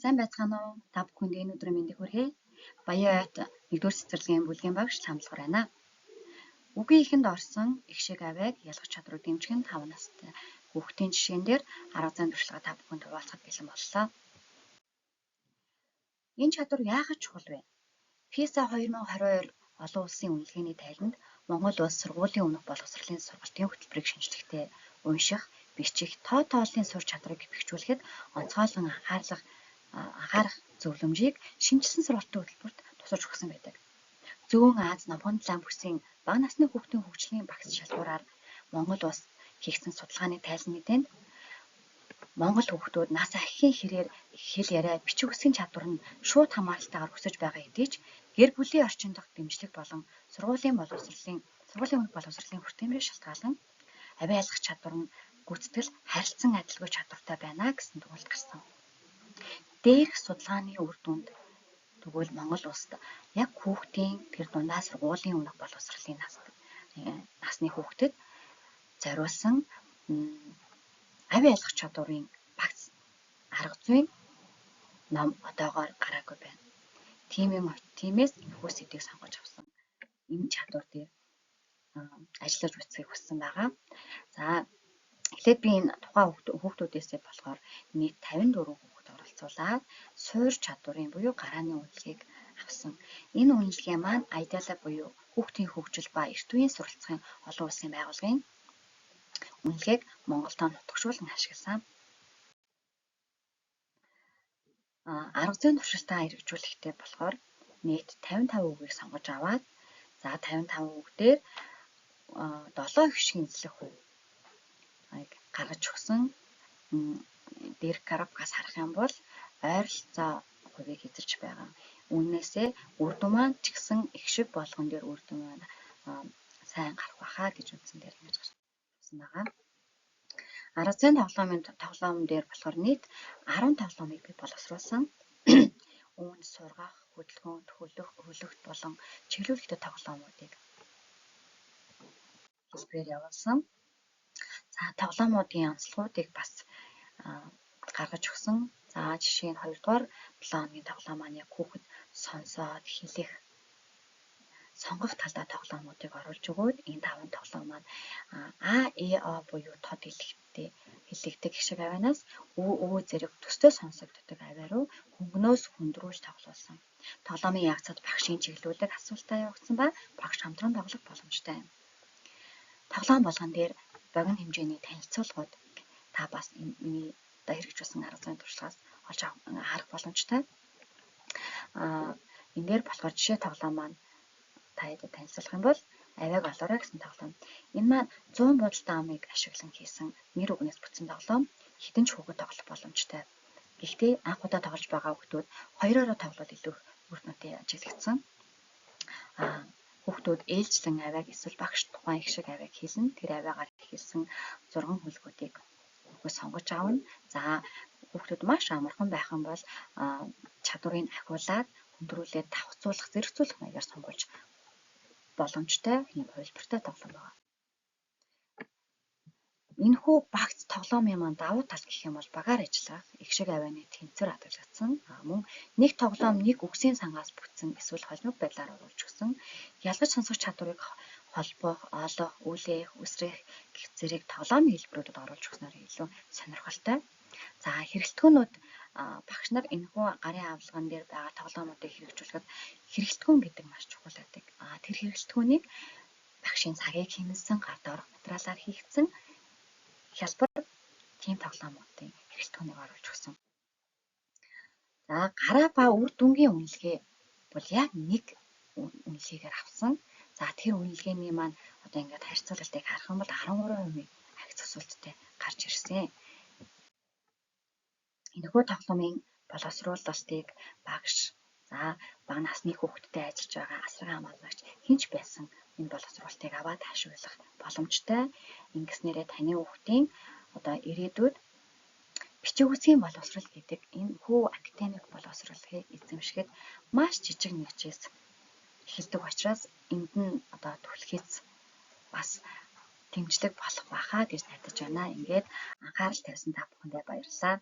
Сайн байцгаана уу? Та бүхэнд энэ өдрийн мэндийг хүргэе. Баян ойт 1-р цэцэрлэгийн бүлгийн багш Самлахар байна. Үгийн эхэнд орсон их шиг авайг ялгах чадварыг дэмжих 5 настай хүүхдийн жишээн дээр арга зүйн туршлага та бүхэнд хуваалцахад бэлэн боллоо. Энэ чадвар яагаад чухал вэ? PISA 2022 олон улсын үнэлгээний тайланд Монгол улс сургуулийн өмнөх боловсролын сургалтын хөтөлбөрийг шинжлэхдээ унших, бичих, тоо тооллын сур чадрыг бэхжүүлэхэд онцгойлон анхаарах зөвлөмжийг шинжилсэн сургалтын хөтөлбөрт тусаж өгсөн байдаг. Зүүн Аз Номхон Далайн бүсийн бага насны хүүхдийн хөгжлийн багц шалгуураар Монгол улс хийгдсэн судалгааны тайлан мэдээнд Монгол хүүхдүүд нас ахихын хэрээр хэл яриа, бичих үсгийн чадвар нь шууд хамааралтайгаар өсөж байгаа хэдий ч гэр бүлийн орчин дахь дэмжлэг болон сургуулийн өмнөх боловсролын хүртээмжийг шалтгаалan авиа ялгах чадвар нь гүйцэтгэл харилцан адилгүй чадвартай байна гэсэн дүгнэлт гарсан. Дээрх судалгааны үр дүнд тэгвэл Монгол улсад яг хүүхдийн тэр дундаа сургуулийн өмнөх боловсролын насны хүүхдэд зориулсан авиа ялгах чадварын багц арга зүйн ном одоогоор гараагүй байна. Тиймээс энэхүү сэдвийг сонгож авсан. Энэ чадвар дээр ажиллаж үзхийг хүссэн байгаа. За эхлээд би энэ тухайн хүүхдүүдээсээ болохоор нийт 54 хүүхэд оролцуулаад суур чадварын буюу гарааны үнэлгээг авсан. Энэ үнэлгээ маань Ideala буюу хүүхдийн хөгжил ба эрт үеийн суралцахын олон улсын байгууллагын үнэлгээг Монголдо нутагшуулан ашигласан. Арга зүйн туршилтаа хэрэгжүүлэхдээ болохоор нийт 55 үгийг сонгож аваад за 55 үгээр 7 их шиг эзлэх хувь гаргаж өгсөн. Дээрх графикаас харах юм бол ойролцоо хувийг эзэлж байгаа. Үүнээсээ үр дүн маань ч гэсэн их шиг болгон дээр үр дүн маань сайн гарах байхаа гэж үндсэн дээр ингэж гарсан байгаа. Арга зүйн тоглоом дээр болохоор нийт 10 тоглоомыг би боловсруулсан. Үүнд сургах, хөдөлгөөнт, хөлөгт болон чиглүүлэгтэй тоглоомуудыг хэлбэрээр явуулсан. За тоглоомуудын онцлогуудыг бас гаргаж өгсөн. За жишээ нь 2-р 7 хоногийн тоглоом маань яг хүүхэд сонсоод хэлэх сонгох талдаа тоглоомуудыг оруулж өгөөд энэ 5 тоглоом маань А, Э, О буюу тод хэллэгдэх гişиг авианаас Ө зэрэг төстэй сонсогддог авиа руу хөнгөнөөс хүнд рүүж тоглуулсан. Тоглоомын ягцад багшийн чиглүүлэг асуултаа явагдсан ба багш хамтран тоглох боломжтой юм. Тоглоом болгон дээр богино хэмжээний танилцуулгууд та бас миний одоо хэрэгжүүлсэн арга зүйн туршлагаас олж харах боломжтой. Энэ дээр болохоор жишээ тоглоом маань таяад танилцуулах юм бол авиаг олоорой гэсэн тоглоом. Энэ маань 100 буудалтай амыг ашиглан хийсэн нэр үгнээс бүтсэн тоглоом хэдэн ч хүүхэд тоглох боломжтой. Гэхдээ анх удаа тоглож байгаа хүүхдүүд 2-ороо тоглол илүү үр дүнтэй ажиглагдсан. Хүүхдүүд ээлжлэн авиаг эсвэл багш тухайн их шиг авиаг хэлнэ. Тэр авиагаар хэлсэн 6 хөлгүүдийг сонгож аавна. За хүүхдүүд маш амархан байх юм бол чадварыг ахиулаад хөндрүүлээд давхцуулах, зэрэгцүүлэх маягаар сонгуулж боломжтой ийм хувилбартай тоглоом байна. Энэхүү багц тоглоомын маань давуу тал гэх юм бол багаар ажиллах, их шиг авианы тэнцвэр хадгалагдсан. Мөн нэг тоглоом нэг үгсийн сангаас бүтсэн эсвэл холимог байдлаар оруулж өгсөн. Ялгаж сонсох чадварыг холбох, олох, үлээх, үсрэх гэх зэрэг тоглоомын хэлбэрүүдэд оруулж өгснөөр илүү сонирхолтой. За хэрэглэтгүүнүүд багш нар энэхүү гарын авалган дээр байгаа тоглоомуудыг хэрэгжүүлэхэд хэрэглэтгүүн гэдэг маш чухал байдаг. Тэр хэрэглэтгүүнийг багшийн цагийг хэмнэсэн, гар доорх материалаар хийгдсэн хялбар тийм тоглоомуудын хэрэглэтгүүнийг оруулж өгсөн. За гараа ба үр дүнгийн үнэлгээ бол яг нэг үнэлгээгээр авсан. За тэр үнэлгээний маань одоо ингээд харьцуулалтыг харах юм бол 13% агц асуулттай гарч ирсэн. Энэхүү тоглоомын боловсруулалтыг багш, за бага насны хүүхдтэй ажиллаж байгаа асран хамгаалагч хинч байсан энэ боловсруулалтыг аваад ашиглах боломжтой. Ингэснээрээ таны хүүхдийн одоо ирээдүйд бичих үсгийн боловсрол гэдэг энэ хүү академик боловсролыг эзэмшихэд маш жижиг нэгжээс эхэлдэг учраас энд нь одоо түлхийц бас дэмжлэг болох байхаа гэж найдаж байна. Ингээд анхаарал тавьсан та бүхэндээ баярлалаа.